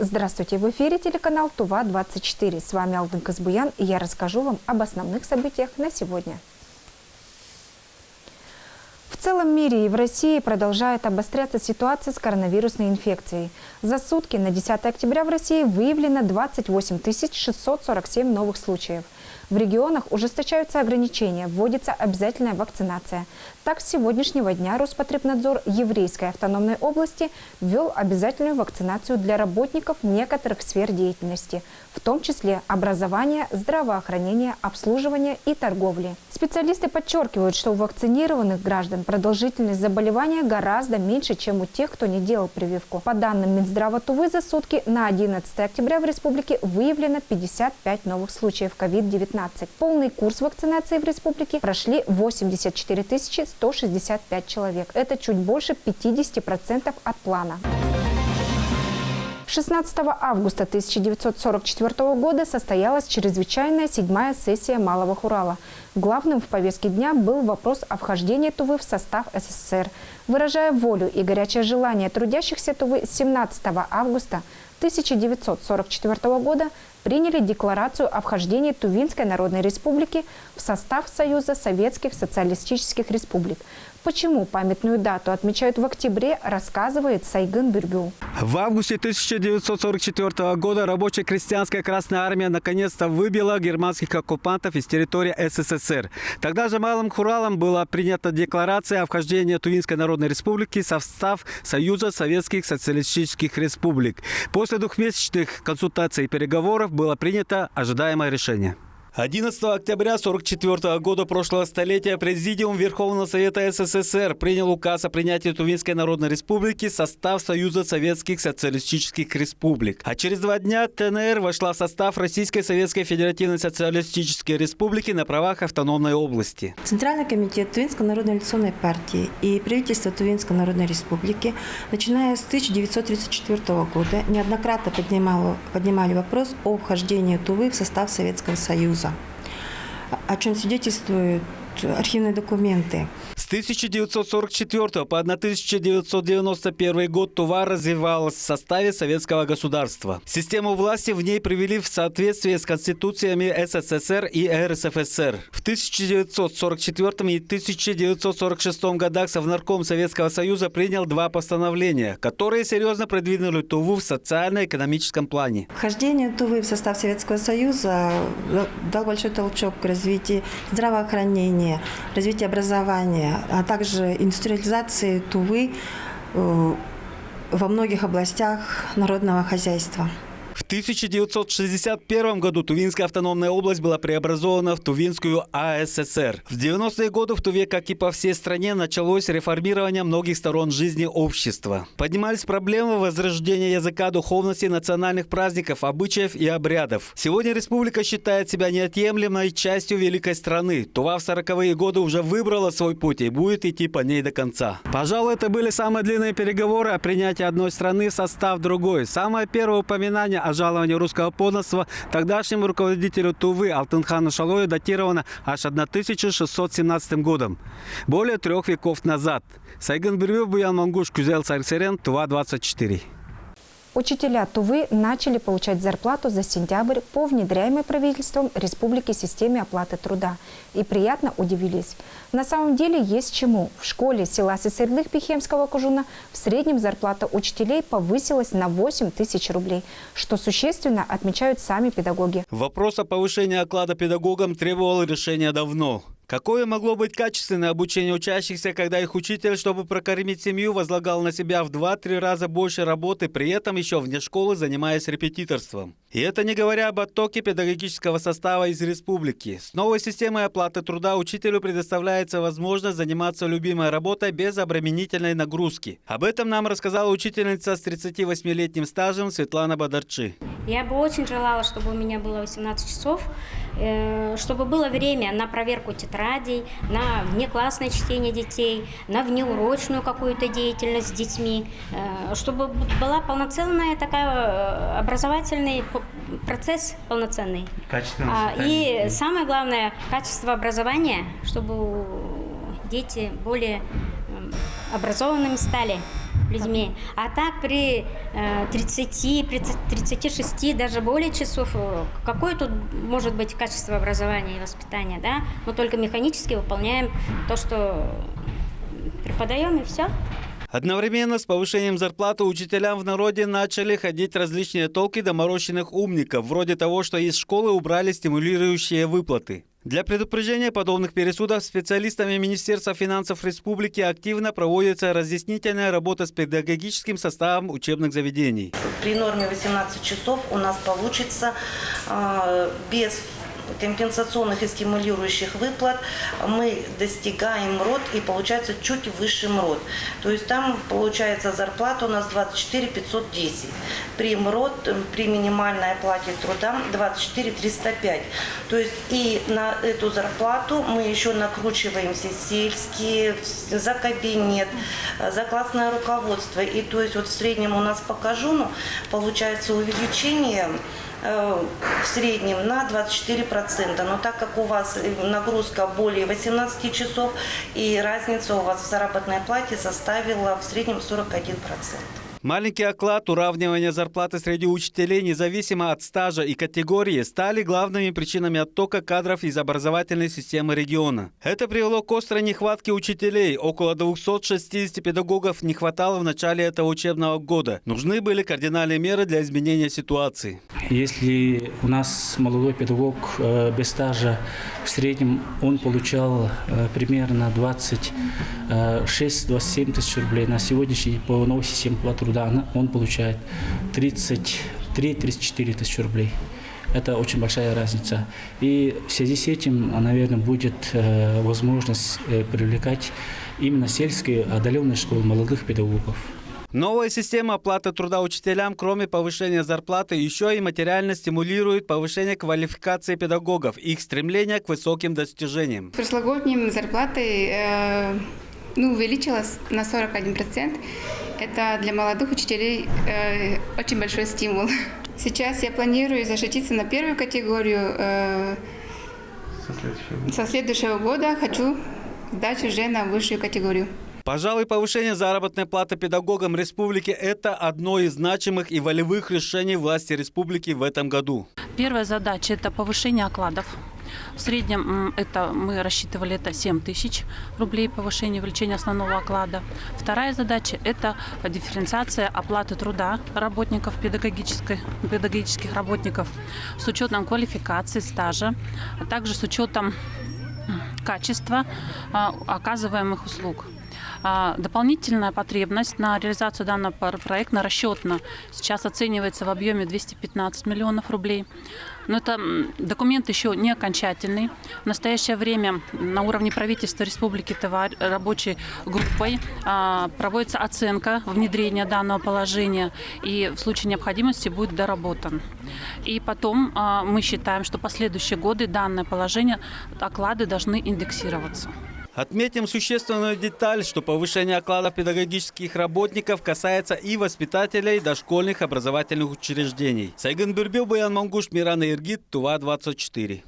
Здравствуйте, в эфире телеканал Тува-24. С вами Алтын Казбуян, и я расскажу вам об основных событиях на сегодня. В целом мире и в России продолжает обостряться ситуация с коронавирусной инфекцией. За сутки на 10 октября в России выявлено 28 647 новых случаев. В регионах ужесточаются ограничения, вводится обязательная вакцинация. Так, с сегодняшнего дня Роспотребнадзор Еврейской автономной области ввел обязательную вакцинацию для работников некоторых сфер деятельности, в том числе образования, здравоохранения, обслуживания и торговли. Специалисты подчеркивают, что у вакцинированных граждан продолжительность заболевания гораздо меньше, чем у тех, кто не делал прививку. По данным Минздрава Тувы, за сутки на 11 октября в республике выявлено 55 новых случаев COVID-19. Полный курс вакцинации в республике прошли 84 165 человек. Это чуть больше 50% от плана. 16 августа 1944 года состоялась чрезвычайная 7-я сессия Малого Хурала. Главным в повестке дня был вопрос о вхождении Тувы в состав СССР. Выражая волю и горячее желание трудящихся Тувы, 17 августа 1944 года приняли декларацию о вхождении Тувинской Народной Республики в состав Союза Советских Социалистических Республик. Почему памятную дату отмечают в октябре, рассказывает Сайгын Бюргюл. В августе 1944 года рабочая крестьянская Красная Армия наконец-то выбила германских оккупантов из территории СССР. Тогда же Малым Хуралом была принята декларация о вхождении Тувинской Народной Республики в состав Союза Советских Социалистических Республик. После двухмесячных консультаций и переговоров было принято ожидаемое решение. 11 октября 1944 года прошлого столетия Президиум Верховного Совета СССР принял указ о принятии Тувинской Народной Республики в состав Союза Советских Социалистических Республик. А через 2 дня ТНР вошла в состав Российской Советской Федеративной Социалистической Республики на правах автономной области. Центральный комитет Тувинской Народной революционной партии и правительство Тувинской Народной Республики, начиная с 1934 года, неоднократно поднимали вопрос о вхождении Тувы в состав Советского Союза, о чем свидетельствуют архивные документы. С 1944 по 1991 год Тува развивалась в составе советского государства. Систему власти в ней привели в соответствие с конституциями СССР и РСФСР. В 1944 и 1946 годах Совнарком Советского Союза принял 2 постановления, которые серьезно продвинули Туву в социально-экономическом плане. Вхождение Тувы в состав Советского Союза дал большой толчок к развитию здравоохранения, развитию образования, а также индустриализации Тувы во многих областях народного хозяйства. В 1961 году Тувинская автономная область была преобразована в Тувинскую АССР. В 90-е годы в Туве, как и по всей стране, началось реформирование многих сторон жизни общества. Поднимались проблемы возрождения языка, духовности, национальных праздников, обычаев и обрядов. Сегодня республика считает себя неотъемлемой частью великой страны. Тува в 40-е годы уже выбрала свой путь и будет идти по ней до конца. Пожалуй, это были самые длинные переговоры о принятии одной страны в состав другой. Самое первое упоминание о жаловании русского подданства тогдашнему руководителю Тувы Алтынхану Шалою датировано аж 1617 годом. Более 3 веков назад. Сайгын Бюргюл, Буян Мангуш, Кюзел Царьсерен, Тува-24. Учителя Тувы начали получать зарплату за сентябрь по внедряемой правительством республики системе оплаты труда. И приятно удивились. На самом деле есть чему. В школе села Сесерлых Пихемского Кужуна в среднем зарплата учителей повысилась на 8 тысяч рублей, что существенно отмечают сами педагоги. Вопрос о повышении оклада педагогам требовал решения давно. Какое могло быть качественное обучение учащихся, когда их учитель, чтобы прокормить семью, возлагал на себя в 2-3 раза больше работы, при этом еще вне школы занимаясь репетиторством? И это не говоря об оттоке педагогического состава из республики. С новой системой оплаты труда учителю предоставляется возможность заниматься любимой работой без обременительной нагрузки. Об этом нам рассказала учительница с 38-летним стажем Светлана Бадарчи. Я бы очень желала, чтобы у меня было 18 часов, чтобы было время на проверку тетрадей, на внеклассное чтение детей, на внеурочную какую-то деятельность с детьми, чтобы была полноценная такая образовательный процесс полноценный. И самое главное, качество образования, чтобы дети более образованными стали. людьми. А так при 30, при 36, даже более часов, какое тут может быть качество образования и воспитания, да? Мы только механически выполняем то, что преподаем, и все. Одновременно с повышением зарплаты учителям в народе начали ходить различные толки доморощенных умников, вроде того, что из школы убрали стимулирующие выплаты. Для предупреждения подобных пересудов специалистами Министерства финансов Республики активно проводится разъяснительная работа с педагогическим составом учебных заведений. При норме 18 часов у нас получится без компенсационных и стимулирующих выплат мы достигаем МРОТ и получается чуть выше МРОТ. То есть там получается зарплата у нас 24 510. При МРОТ, при минимальной оплате труда 24 305. То есть и на эту зарплату мы еще накручиваем все сельские, за кабинет, за классное руководство. И то есть вот в среднем у нас по Кажуну получается увеличение в среднем на 24%. Но так как у вас нагрузка более 18 часов, и разница у вас в заработной плате составила в среднем 41%. Маленький оклад, уравнивание зарплаты среди учителей, независимо от стажа и категории, стали главными причинами оттока кадров из образовательной системы региона. Это привело к острой нехватке учителей. Около 260 педагогов не хватало в начале этого учебного года. Нужны были кардинальные меры для изменения ситуации. Если у нас молодой педагог без стажа, в среднем он получал примерно 26-27 тысяч рублей. На сегодняшний по новой системе оплаты труда он получает 33-34 тысячи рублей. Это очень большая разница. И в связи с этим, наверное, будет возможность привлекать именно сельские отдаленные школы молодых педагогов. Новая система оплаты труда учителям, кроме повышения зарплаты, еще и материально стимулирует повышение квалификации педагогов и их стремление к высоким достижениям. Прошлогодним зарплатой увеличилась на 41%. Это для молодых учителей очень большой стимул. Сейчас я планирую защититься на первую категорию. Со следующего года хочу сдать уже на высшую категорию. Пожалуй, повышение заработной платы педагогам республики – это одно из значимых и волевых решений власти республики в этом году. Первая задача – это повышение окладов. В среднем мы рассчитывали 7 тысяч рублей повышение, увеличение основного оклада. Вторая задача – это дифференциация оплаты труда работников, педагогических работников с учетом квалификации, стажа, а также с учетом качества оказываемых услуг. Дополнительная потребность на реализацию данного проекта расчетно сейчас оценивается в объеме 215 миллионов рублей. Но это документ еще не окончательный. В настоящее время на уровне правительства Республики рабочей группой проводится оценка внедрения данного положения и в случае необходимости будет доработан. И потом мы считаем, что последующие годы данное положение, оклады должны индексироваться. Отметим существенную деталь, что повышение окладов педагогических работников касается и воспитателей дошкольных образовательных учреждений. Сайгын Бюрбил, Баян Мангуш, Мирана Иргит, Тува-24.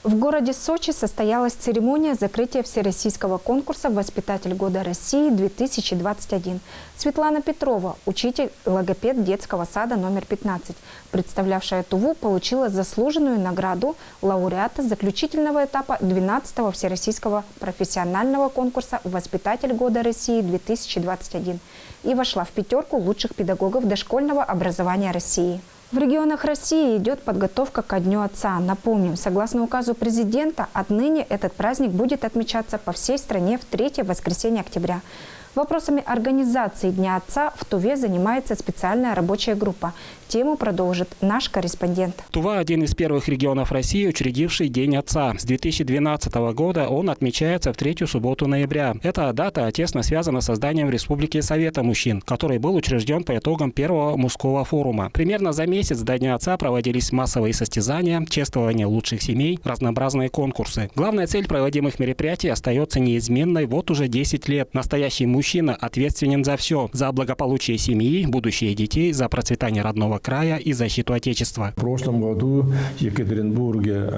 В городе Сочи состоялась церемония закрытия всероссийского конкурса «Воспитатель года России-2021». Светлана Петрова, учитель-логопед детского сада номер 15, представлявшая Туву, получила заслуженную награду лауреата заключительного этапа 12-го всероссийского профессионального конкурса «Воспитатель года России-2021» и вошла в пятерку лучших педагогов дошкольного образования России. В регионах России идет подготовка ко Дню Отца. Напомним, согласно указу президента, отныне этот праздник будет отмечаться по всей стране в третье воскресенье октября. Вопросами организации Дня Отца в Туве занимается специальная рабочая группа. Тему продолжит наш корреспондент. Тува – один из первых регионов России, учредивший День Отца. С 2012 года он отмечается в третью субботу ноября. Эта дата тесно связана с созданием в республике Совета мужчин, который был учрежден по итогам первого мужского форума. Примерно за месяц до Дня Отца проводились массовые состязания, чествование лучших семей, разнообразные конкурсы. Главная цель проводимых мероприятий остается неизменной вот уже 10 лет. Настоящий мужчина ответственен за все – за благополучие семьи, будущее детей, за процветание родного края и защиту Отечества. В прошлом году в Екатеринбурге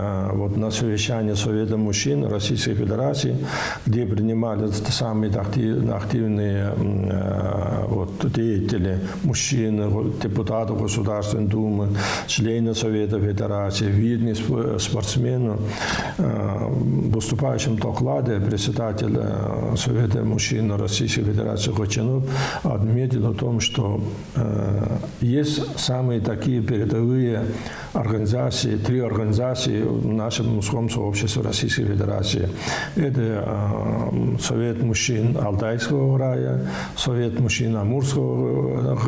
на совещании Совета мужчин Российской Федерации, где принимали самые активные деятели, мужчины, депутаты Государственной Думы, члены Совета Федерации, видные спортсмены. В выступающем докладе председатель Совета мужчин Российской Федерации Хочанов отметил о том, что есть самые такие передовые организации, 3 организации в нашем мужском сообществе Российской Федерации. Это Совет мужчин Алтайского края, Совет мужчин Амурского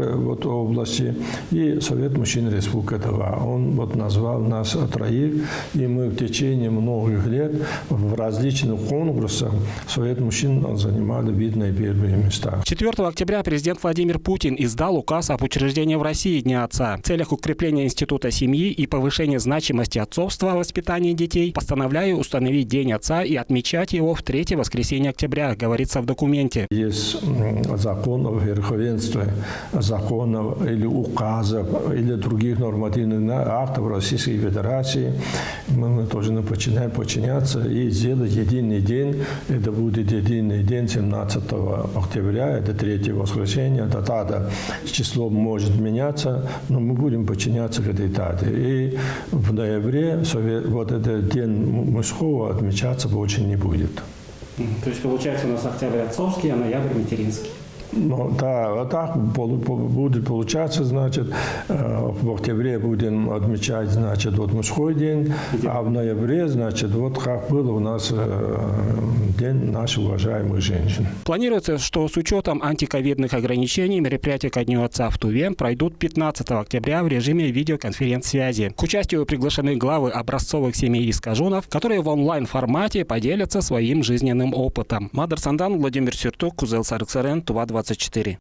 области и Совет мужчин Республики Тыва. Он назвал нас 3, и мы в течение многих лет в различных конкурсах Совет мужчин занимали видные первые места. 4 октября президент Владимир Путин издал указ об учреждении в России Дня отца. В целях укрепления института семьи и повышения значимости отцовства в воспитании детей постановляю установить День отца и отмечать его в 3-е воскресенье октября, говорится в документе. Есть закон о верховенстве законов или указов или других нормативных актов Российской Федерации. Мы должны подчиняться и сделать единый день. Это будет единый день 17 октября, это 3-е воскресенье. Эта дата, число может меняться, но мы будем подчиняться к этой дате. И в ноябре вот этот день мужского отмечаться больше не будет. То есть получается у нас октябрь отцовский, а ноябрь материнский. Ну, да, вот так будет получаться, значит, в октябре будем отмечать, значит, мужской день, а в ноябре, значит, как было у нас День наших уважаемых женщин. Планируется, что с учетом антиковидных ограничений мероприятия ко Дню отца в Туве пройдут 15 октября в режиме видеоконференц-связи. К участию приглашены главы образцовых семей из Кажунов, которые в онлайн-формате поделятся своим жизненным опытом. Мадар Сандан, Владимир Сюртук, Кузел Сарыксарен, Тува 24.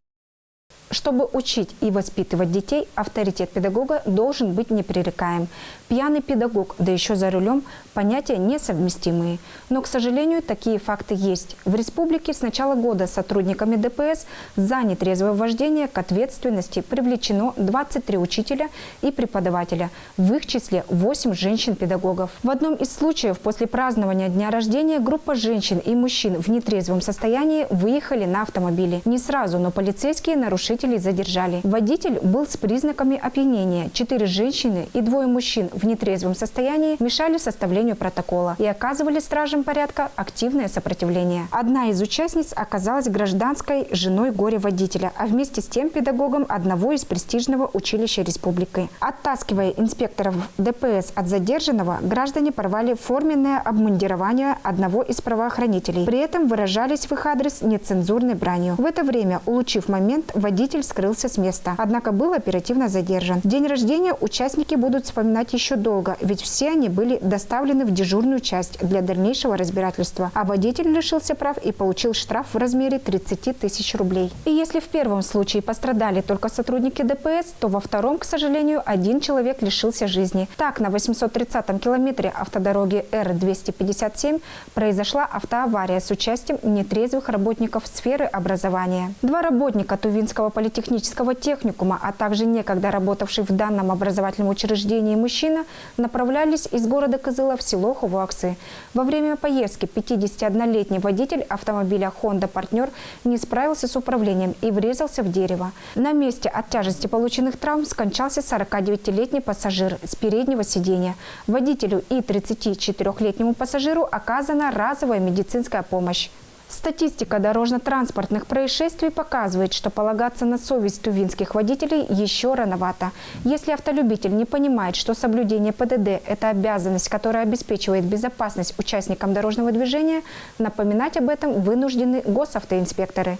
Чтобы учить и воспитывать детей, авторитет педагога должен быть непререкаем. Пьяный педагог, да еще за рулем, понятия несовместимые. Но, к сожалению, такие факты есть. В республике с начала года сотрудниками ДПС за нетрезвое вождение к ответственности привлечено 23 учителя и преподавателя, в их числе 8 женщин-педагогов. В одном из случаев после празднования дня рождения группа женщин и мужчин в нетрезвом состоянии выехали на автомобиле. Не сразу, но полицейские нарушителей задержали. Водитель был с признаками опьянения. 4 женщины и 2 мужчин в нетрезвом состоянии мешали составлению протокола и оказывали стражам порядка активное сопротивление. Одна из участниц оказалась гражданской женой горе-водителя, а вместе с тем педагогом одного из престижного училища республики. Оттаскивая инспекторов ДПС от задержанного, граждане порвали форменное обмундирование одного из правоохранителей. При этом выражались в их адрес нецензурной бранью. В это время, улучив момент, водитель скрылся с места, однако был оперативно задержан. День рождения участники будут вспоминать еще долго, ведь все они были доставлены в дежурную часть для дальнейшего разбирательства, а водитель лишился прав и получил штраф в размере 30 тысяч рублей. И если в первом случае пострадали только сотрудники ДПС, то во втором, к сожалению, 1 человек лишился жизни. Так, на 830-м километре автодороги Р-257 произошла автоавария с участием нетрезвых работников сферы образования. 2 работника Тувинского политехнического техникума, а также некогда работавший в данном образовательном учреждении мужчина, направлялись из города Кызыла в село Хуваксы. Во время поездки 51-летний водитель автомобиля Honda Партнер не справился с управлением и врезался в дерево. На месте от тяжести полученных травм скончался 49-летний пассажир с переднего сиденья. Водителю и 34-летнему пассажиру оказана разовая медицинская помощь. Статистика дорожно-транспортных происшествий показывает, что полагаться на совесть тувинских водителей еще рановато. Если автолюбитель не понимает, что соблюдение ПДД – это обязанность, которая обеспечивает безопасность участникам дорожного движения, напоминать об этом вынуждены госавтоинспекторы.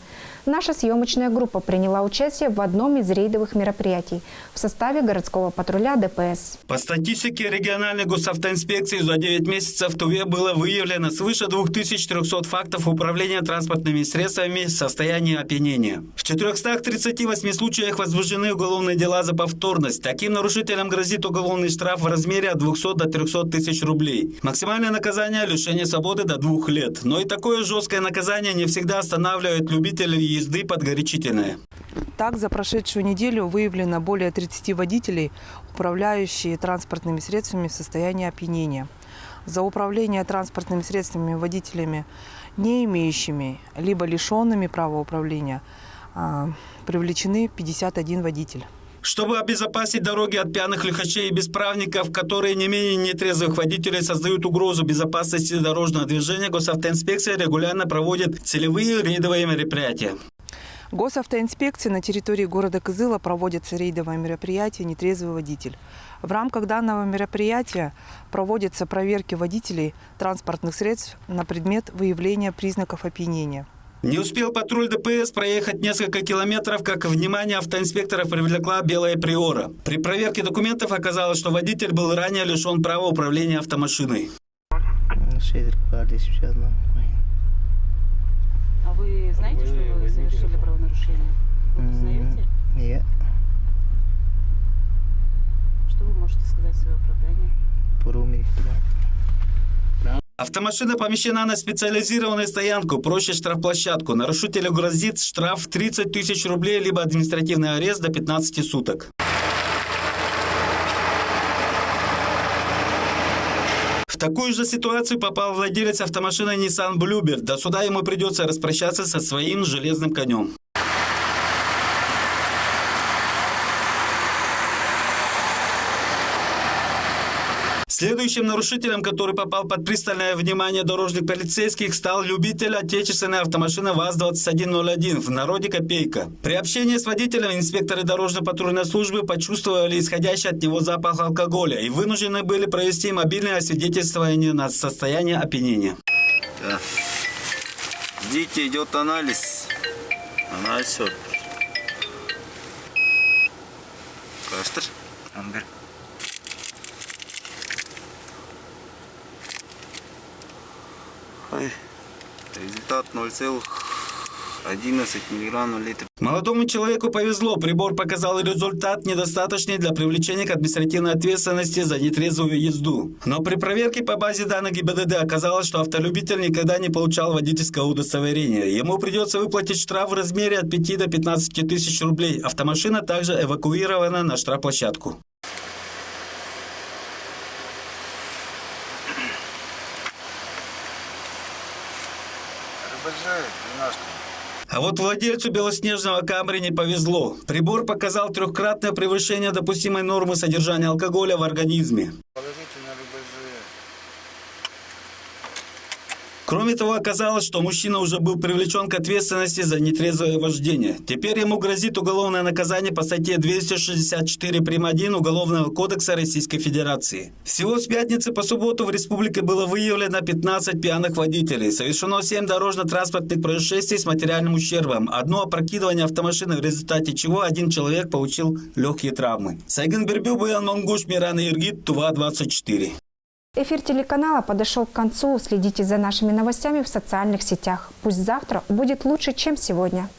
Наша съемочная группа приняла участие в одном из рейдовых мероприятий в составе городского патруля ДПС. По статистике региональной госавтоинспекции за 9 месяцев в Туве было выявлено свыше 2300 фактов управления транспортными средствами в состоянии опьянения. В 438 случаях возбуждены уголовные дела за повторность. Таким нарушителям грозит уголовный штраф в размере от 200 до 300 тысяч рублей. Максимальное наказание – лишение свободы до 2 лет. Но и такое жесткое наказание не всегда останавливает любителей езды под горячительное. Так, за прошедшую неделю выявлено более 30 водителей, управляющие транспортными средствами в состоянии опьянения. За управление транспортными средствами водителями, не имеющими либо лишенными права управления, Привлечены 51 водитель. Чтобы обезопасить дороги от пьяных лихачей и бесправников, которые не менее нетрезвых водителей создают угрозу безопасности дорожного движения, госавтоинспекция регулярно проводит целевые рейдовые мероприятия. Госавтоинспекции на территории города Кызыла проводятся рейдовые мероприятия «Нетрезвый водитель». В рамках данного мероприятия проводятся проверки водителей транспортных средств на предмет выявления признаков опьянения. Не успел патруль ДПС проехать несколько километров, как внимание автоинспекторов привлекла белая приора. При проверке документов оказалось, что водитель был ранее лишен права управления автомашиной. А вы знаете, что вы совершили правонарушение? Вы признаете? Нет. Что вы можете сказать в свое оправдание? Автомашина помещена на специализированную стоянку, проще штрафплощадку. Нарушителю грозит штраф 30 тысяч рублей, либо административный арест до 15 суток. В такую же ситуацию попал владелец автомашины Nissan Bluebird. До суда ему придется распрощаться со своим железным конем. Следующим нарушителем, который попал под пристальное внимание дорожных полицейских, стал любитель отечественной автомашины ВАЗ-2101, в народе «Копейка». При общении с водителем инспекторы дорожно-патрульной службы почувствовали исходящий от него запах алкоголя и вынуждены были провести мобильное освидетельствование на состояние опьянения. Да. Ждите, идет анализ. Анализ. Кастер. Амбер. Результат 0,11 мг на литр. Молодому человеку повезло. Прибор показал результат, недостаточный для привлечения к административной ответственности за нетрезвую езду. Но при проверке по базе данных ГИБДД оказалось, что автолюбитель никогда не получал водительского удостоверения. Ему придется выплатить штраф в размере от 5 до 15 тысяч рублей. Автомашина также эвакуирована на штрафплощадку. А вот владельцу белоснежного Камри не повезло. Прибор показал трехкратное превышение допустимой нормы содержания алкоголя в организме. Кроме того, оказалось, что мужчина уже был привлечен к ответственности за нетрезвое вождение. Теперь ему грозит уголовное наказание по статье 264 прим. 1 Уголовного кодекса Российской Федерации. Всего с пятницы по субботу в республике было выявлено 15 пьяных водителей. Совершено 7 дорожно-транспортных происшествий с материальным ущербом. Одно опрокидывание автомашины, в результате чего один человек получил легкие травмы. Сайгын Бербю, Буян Монгуш, Мирана Иргит, Тува-24. Эфир телеканала подошел к концу. Следите за нашими новостями в социальных сетях. Пусть завтра будет лучше, чем сегодня.